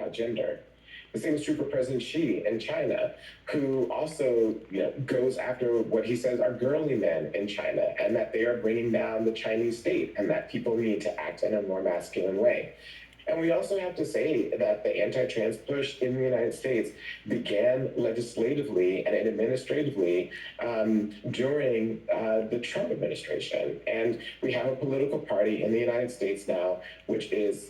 about gender. The same is true for President Xi in China, who also, goes after what he says are girly men in China, and that they are bringing down the Chinese state, and that people need to act in a more masculine way. And we also have to say that the anti-trans push in the United States began legislatively and administratively during the Trump administration. And we have a political party in the United States now which is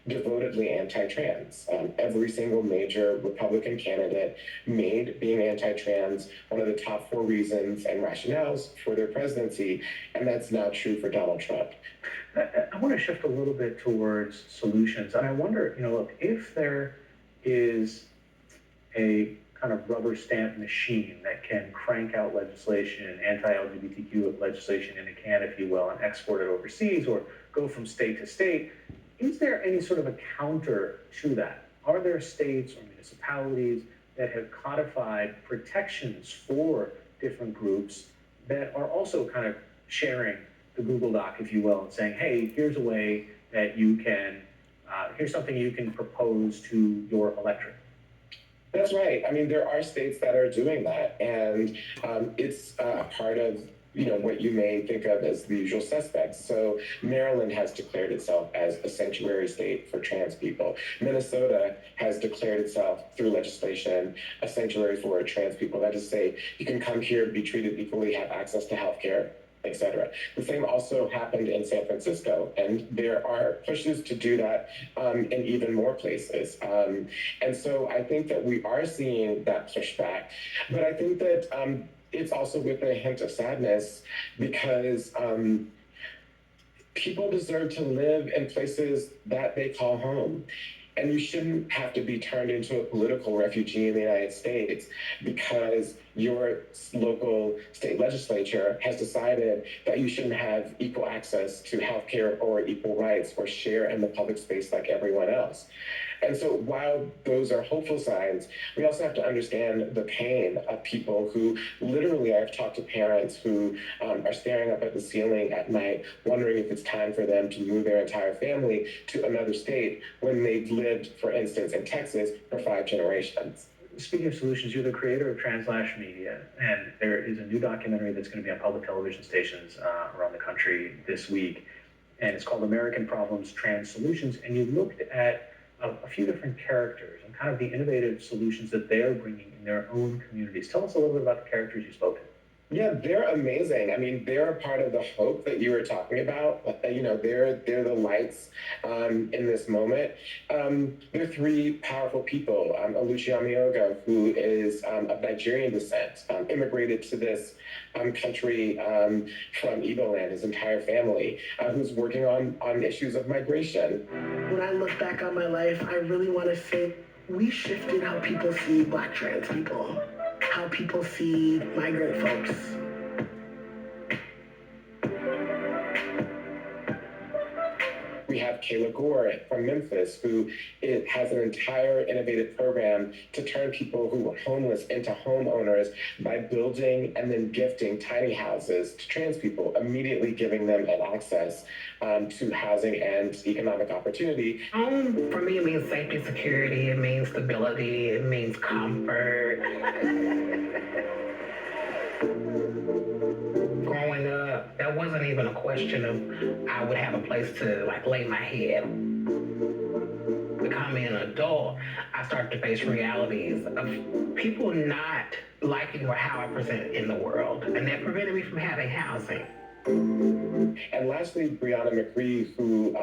devotedly anti-trans. Every single major Republican candidate made being anti-trans one of the top 4 reasons and rationales for their presidency, and that's now true for Donald Trump. I want to shift a little bit towards solutions. And I wonder, look, if there is a kind of rubber stamp machine that can crank out legislation, anti-LGBTQ legislation in a can, if you will, and export it overseas or go from state to state, is there any sort of a counter to that? Are there states or municipalities that have codified protections for different groups that are also kind of sharing the Google Doc, if you will, and saying, hey, here's a way that you can, here's something you can propose to your electorate? That's right. I mean, there are states that are doing that, and it's a part of what you may think of as the usual suspects. So Maryland has declared itself as a sanctuary state for trans people. Minnesota has declared itself through legislation a sanctuary for trans people. That is to say, you can come here, be treated equally, have access to health care, etc. The same also happened in San Francisco, and there are pushes to do that in even more places. And so I think that we are seeing that pushback, but I think that it's also with a hint of sadness because people deserve to live in places that they call home. And you shouldn't have to be turned into a political refugee in the United States because your local state legislature has decided that you shouldn't have equal access to healthcare or equal rights or share in the public space like everyone else. And so while those are hopeful signs, we also have to understand the pain of people who literally, I've talked to parents who are staring up at the ceiling at night, wondering if it's time for them to move their entire family to another state when they've lived, for instance, in Texas for 5 generations. Speaking of solutions, you're the creator of Translash Media, and there is a new documentary that's going to be on public television stations around the country this week, and it's called American Problems, Trans Solutions, and you looked at a few different characters and kind of the innovative solutions that they're bringing in their own communities. Tell us a little bit about the characters you spoke to. Yeah, they're amazing. I mean, they're a part of the hope that you were talking about. They're the lights in this moment. They're 3 powerful people. Oluchi Amioga, who is of Nigerian descent, immigrated to this country from Igbo land, his entire family, who's working on issues of migration. When I look back on my life, I really want to say we shifted how people see Black trans people, how people see migrant folks. We have Kayla Gore from Memphis, who has an entire innovative program to turn people who were homeless into homeowners by building and then gifting tiny houses to trans people, immediately giving them an access to housing and economic opportunity. Home, for me, it means safety, security, it means stability, it means comfort. Growing up, that wasn't even a question of I would have a place to lay my head. Becoming an adult, I started to face realities of people not liking how I present in the world, and that prevented me from having housing. And lastly, Brianna McCree, who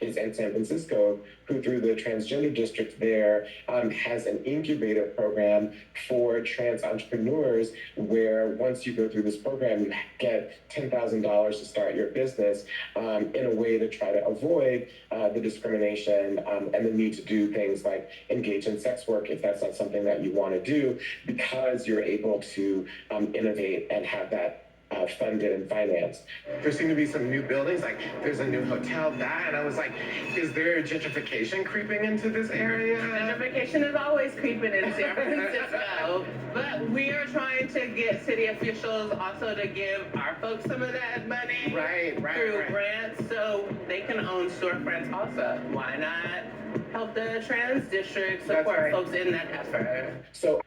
is in San Francisco, who through the transgender district there has an incubator program for trans entrepreneurs where once you go through this program, you get $10,000 to start your business in a way to try to avoid the discrimination and the need to do things like engage in sex work if that's not something that you want to do, because you're able to innovate and have that funded and financed. There seem to be some new buildings, like there's a new hotel, and I was like, is there gentrification creeping into this area? Gentrification is always creeping in San Francisco, but we are trying to get city officials also to give our folks some of that money through grants so they can own storefronts also. Why not help the trans district That's support right. folks in that effort. So